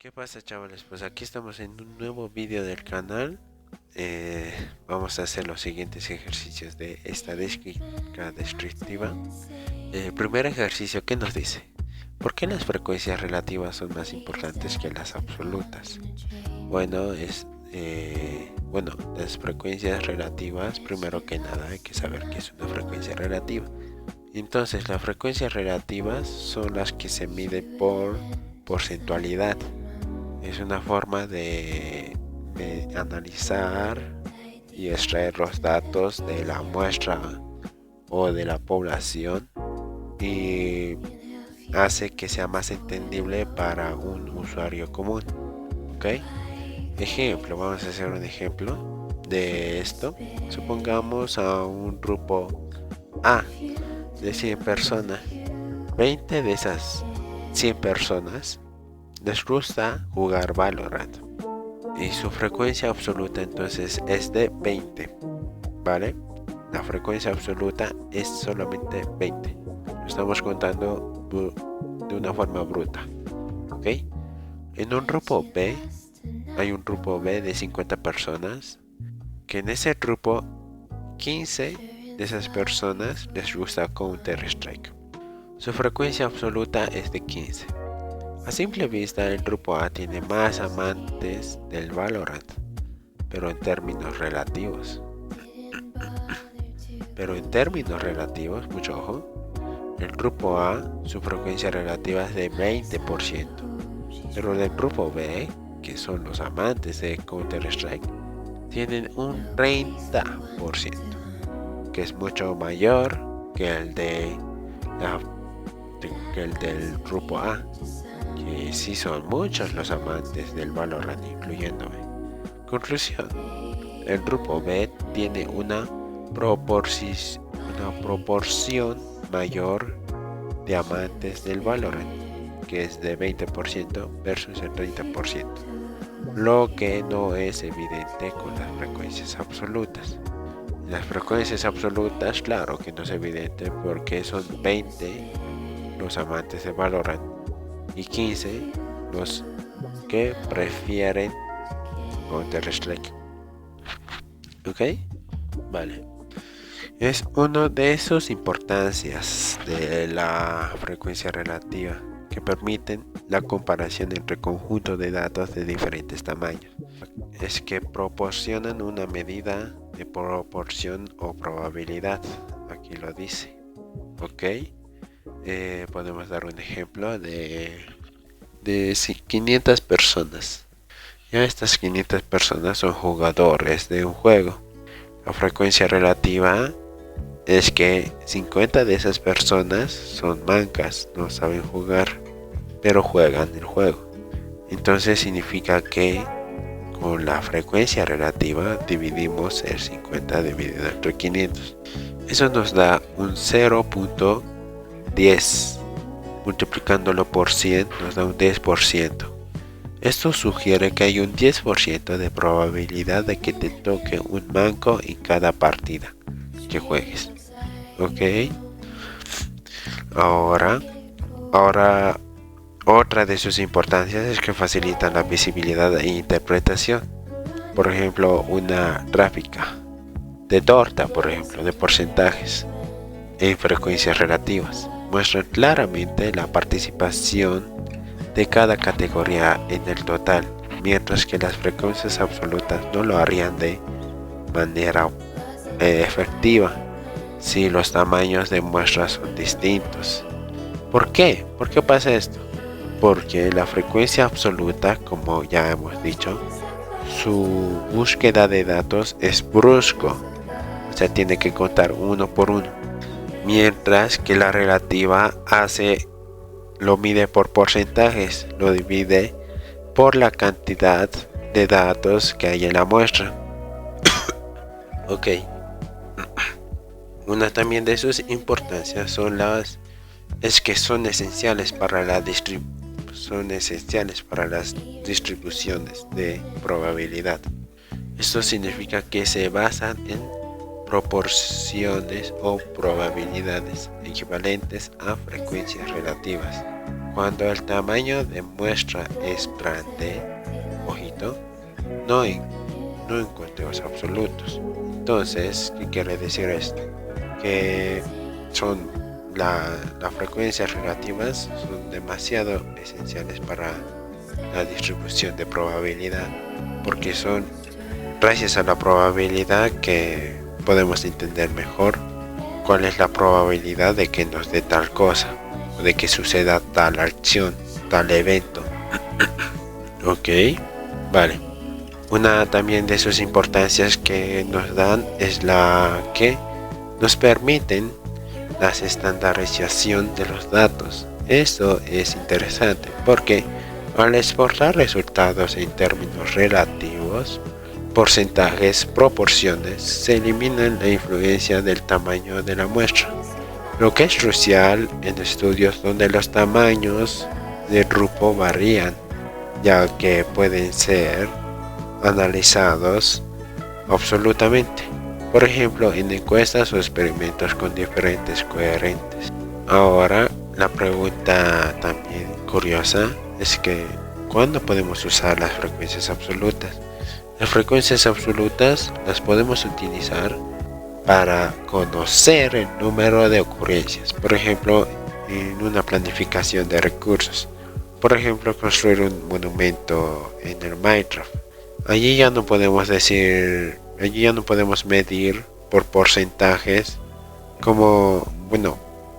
¿Qué pasa, chavales? Pues aquí estamos en un nuevo vídeo del canal. Vamos a hacer los siguientes ejercicios de estadística descriptiva. El primer ejercicio, ¿qué nos dice? ¿Por qué las frecuencias relativas son más importantes que las absolutas? Bueno, las frecuencias relativas, primero que nada hay que saber qué es una frecuencia relativa. Entonces, las frecuencias relativas son las que se miden por porcentualidad. Es una forma de analizar y extraer los datos de la muestra o de la población y hace que sea más entendible para un usuario común. ¿Ok? Ejemplo, vamos a hacer un ejemplo de esto. Supongamos a un grupo A de 100 personas. 20 de esas 100 personas les gusta jugar Valorant y su frecuencia absoluta entonces es de 20, ¿vale? La frecuencia absoluta es solamente 20. Lo estamos contando de una forma bruta, ¿ok? En un grupo B hay un grupo B de 50 personas que en ese grupo 15 de esas personas les gusta Counter-Strike. Su frecuencia absoluta es de 15. A simple vista, el grupo A tiene más amantes del Valorant, pero en términos relativos. Mucho ojo, el grupo A, su frecuencia relativa es de 20%, pero el grupo B, que son los amantes de Counter-Strike, tienen un 30%, que es mucho mayor que el del grupo A. Que sí son muchos los amantes del Valorant, incluyéndome. Conclusión: el grupo B tiene una proporción mayor de amantes del Valorant, que es de 20% versus el 30%, lo que no es evidente con las frecuencias absolutas. Las frecuencias absolutas, claro que no es evidente porque son 20 los amantes de Valorant y 15 los que prefieren Counter-Strike. ¿Ok? Vale. Es una de sus importancias de la frecuencia relativa que permiten la comparación entre conjuntos de datos de diferentes tamaños. Es que proporcionan una medida de proporción o probabilidad. Aquí lo dice. ¿Ok? Podemos dar un ejemplo de 500 personas. Ya estas 500 personas son jugadores de un juego. La frecuencia relativa es que 50 de esas personas son mancas, no saben jugar, pero juegan el juego. Entonces significa que con la frecuencia relativa dividimos el 50 dividido entre 500. Eso nos da un 0.10. Multiplicándolo por 100 nos da un 10%. Esto sugiere que hay un 10% de probabilidad de que te toque un manco en cada partida que juegues. ¿Ok? Ahora, otra de sus importancias es que facilitan la visibilidad e interpretación. Por ejemplo, una gráfica de torta, por ejemplo, de porcentajes en frecuencias relativas muestran claramente la participación de cada categoría en el total, mientras que las frecuencias absolutas no lo harían de manera efectiva si los tamaños de muestras son distintos. ¿Por qué? ¿Por qué pasa esto? Porque la frecuencia absoluta, como ya hemos dicho, su búsqueda de datos es brusco, o sea, tiene que contar uno por uno, mientras que la relativa lo mide por porcentajes, lo divide por la cantidad de datos que hay en la muestra. Ok. Una también de sus importancias es que son esenciales para las distribuciones de probabilidad. Esto significa que se basan en proporciones o probabilidades equivalentes a frecuencias relativas. Cuando el tamaño de muestra es grande, ojito, no en conteos absolutos. Entonces, ¿qué quiere decir esto? Que son las frecuencias relativas son demasiado esenciales para la distribución de probabilidad, porque son gracias a la probabilidad que podemos entender mejor cuál es la probabilidad de que nos dé tal cosa, o de que suceda tal acción, tal evento. Ok, vale. Una también de sus importancias que nos dan es la que nos permiten la estandarización de los datos. Esto es interesante porque al exportar resultados en términos relativos, porcentajes, proporciones, se elimina la influencia del tamaño de la muestra, lo que es crucial en estudios donde los tamaños del grupo varían, ya que pueden ser analizados absolutamente. Por ejemplo, en encuestas o experimentos con diferentes coherentes. Ahora, la pregunta también curiosa es que ¿cuándo podemos usar las frecuencias absolutas? Las frecuencias absolutas las podemos utilizar para conocer el número de ocurrencias. Por ejemplo, en una planificación de recursos. Por ejemplo, construir un monumento en el Minecraft. Allí ya no podemos medir por porcentajes como,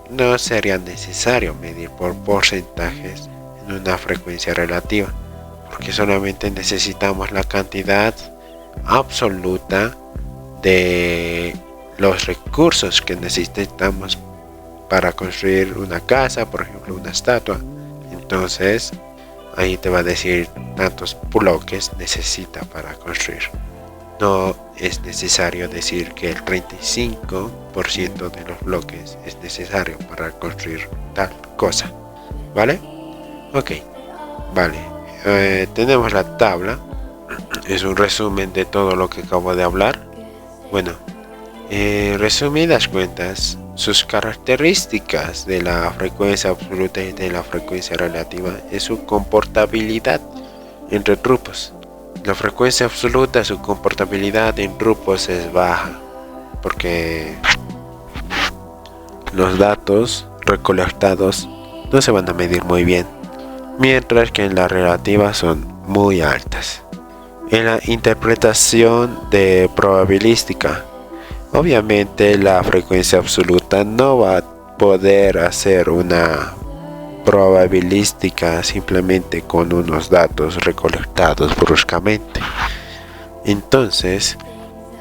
no sería necesario medir por porcentajes en una frecuencia relativa, porque solamente necesitamos la cantidad absoluta de los recursos que necesitamos para construir una casa, por ejemplo una estatua. Entonces ahí te va a decir tantos bloques necesita para construir. No es necesario decir que el 35% de los bloques es necesario para construir tal cosa. ¿Vale? Ok, vale. Tenemos la tabla. Es un resumen de todo lo que acabo de hablar. Bueno, resumidas cuentas, sus características de la frecuencia absoluta y de la frecuencia relativa es su comportabilidad entre grupos. La frecuencia absoluta, su comportabilidad en grupos es baja, porque los datos recolectados no se van a medir muy bien, mientras que en la relativa son muy altas. En la interpretación de probabilística, obviamente la frecuencia absoluta no va a poder hacer una probabilística simplemente con unos datos recolectados bruscamente. Entonces,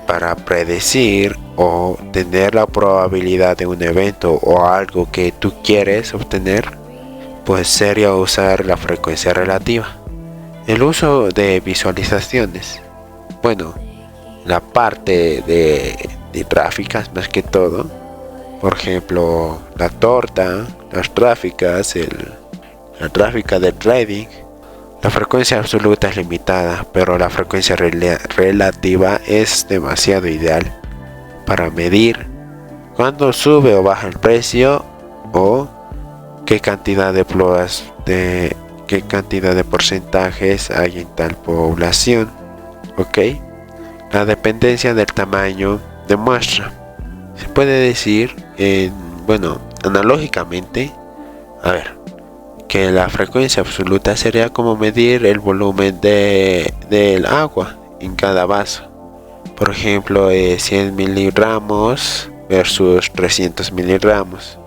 para predecir o tener la probabilidad de un evento o algo que tú quieres obtener, pues sería usar la frecuencia relativa. El uso de visualizaciones, la parte de gráficas más que todo, por ejemplo la torta, las gráficas, la gráfica de trading, la frecuencia absoluta es limitada, pero la frecuencia relativa es demasiado ideal para medir cuándo sube o baja el precio o qué cantidad de porcentajes hay en tal población. Ok, la dependencia del tamaño de muestra se puede decir analógicamente, que la frecuencia absoluta sería como medir el volumen del agua en cada vaso. Por ejemplo, 100 miligramos versus 300 miligramos.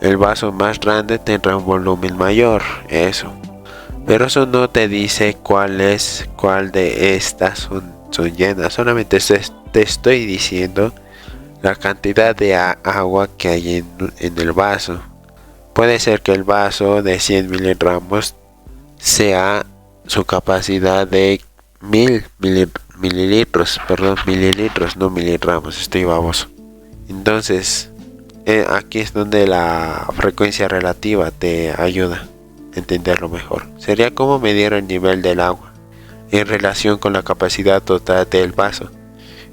El vaso más grande tendrá un volumen mayor, eso. Pero eso no te dice cuál de estas son llenas. Solamente te estoy diciendo la cantidad de agua que hay en el vaso. Puede ser que el vaso de 100 miligramos sea su capacidad de 1000 mililitros, no miligramos, estoy baboso. Entonces, aquí es donde la frecuencia relativa te ayuda a entenderlo mejor. Sería como medir el nivel del agua en relación con la capacidad total del vaso.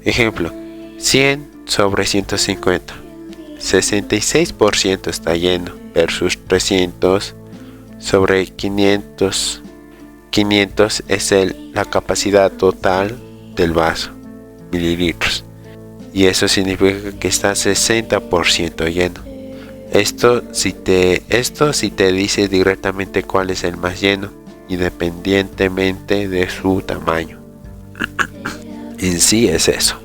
Ejemplo, 100 sobre 150. 66% está lleno versus 300 sobre 500. 500 es la capacidad total del vaso, mililitros. Y eso significa que está 60% lleno. Esto si te dice directamente cuál es el más lleno, independientemente de su tamaño. En sí es eso.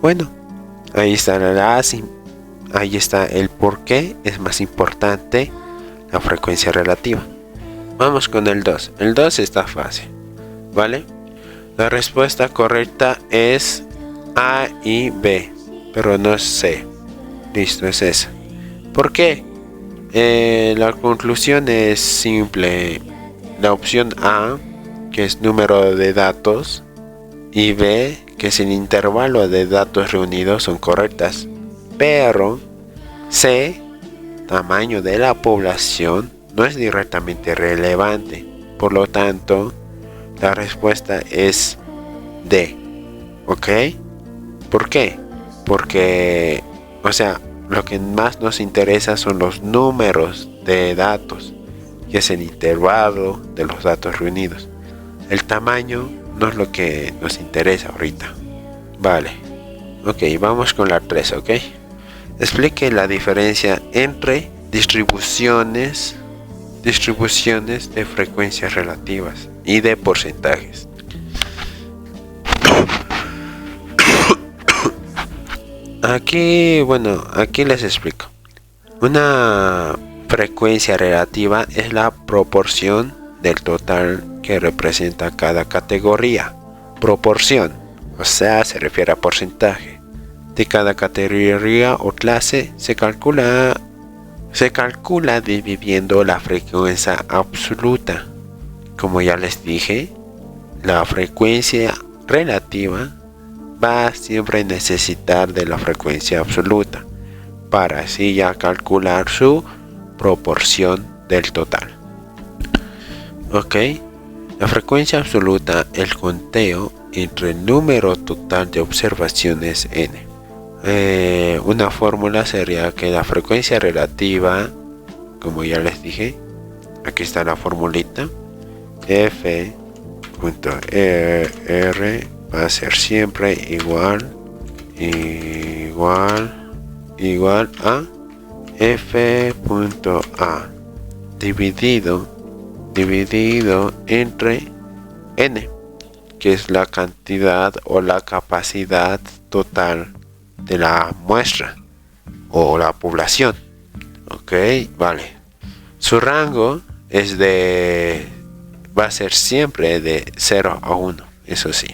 Bueno, ahí está ahí está el por qué es más importante la frecuencia relativa. Vamos con el 2. El 2 está fácil, ¿vale? La respuesta correcta es A y B, pero no es C. Listo, es esa. ¿Por qué? La conclusión es simple. La opción A, que es número de datos, y B, que es el intervalo de datos reunidos, son correctas. Pero C, tamaño de la población, no es directamente relevante. Por lo tanto, la respuesta es D. ¿Ok? ¿Por qué? Porque, lo que más nos interesa son los números de datos, que es el intervalo de los datos reunidos. El tamaño no es lo que nos interesa ahorita. Vale. Ok, vamos con la 3, ¿ok? Explique la diferencia entre distribuciones de frecuencias relativas y de porcentajes. Aquí les explico. Una frecuencia relativa es la proporción del total que representa cada categoría. Proporción, se refiere a porcentaje. De cada categoría o clase se calcula dividiendo la frecuencia absoluta. Como ya les dije, la frecuencia relativa va a siempre necesitar de la frecuencia absoluta para así ya calcular su proporción del total. Ok, la frecuencia absoluta, el conteo entre el número total de observaciones n. Una fórmula sería que la frecuencia relativa, como ya les dije, aquí está la formulita, F.R va a ser siempre igual a F.A dividido entre N, que es la cantidad o la capacidad total de la muestra o la población. Ok, vale. Su rango va a ser siempre de 0 a 1, eso sí.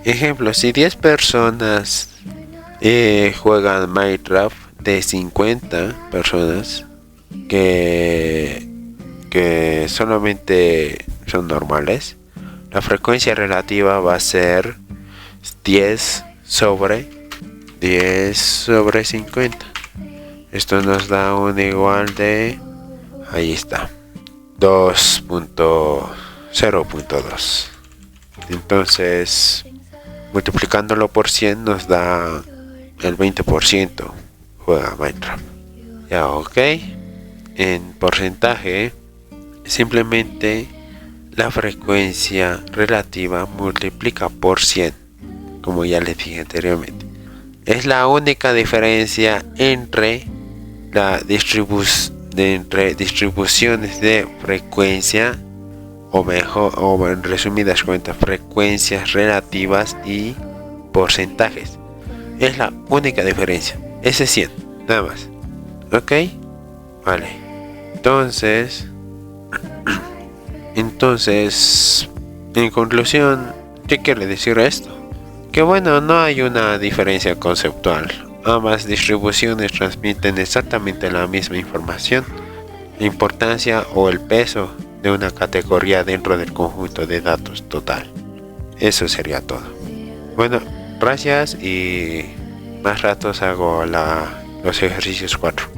Ejemplo, si 10 personas juegan Minecraft, de 50 personas que solamente son normales, la frecuencia relativa va a ser 10 sobre 50. Esto nos da un igual de, ahí está, 0.2. Entonces, multiplicándolo por 100 nos da el 20% juega Minecraft. Ya, ok. En porcentaje, simplemente la frecuencia relativa multiplica por 100, como ya les dije anteriormente. Es la única diferencia entre distribuciones de frecuencia, o en resumidas cuentas, frecuencias relativas y porcentajes. Es la única diferencia. Ese 100, nada más. ¿Ok? Vale. Entonces, en conclusión, ¿qué quiere decir esto? Que no hay una diferencia conceptual. Ambas distribuciones transmiten exactamente la misma información. La importancia o el peso de una categoría dentro del conjunto de datos total. Eso sería todo. Bueno, gracias y más ratos hago los ejercicios 4.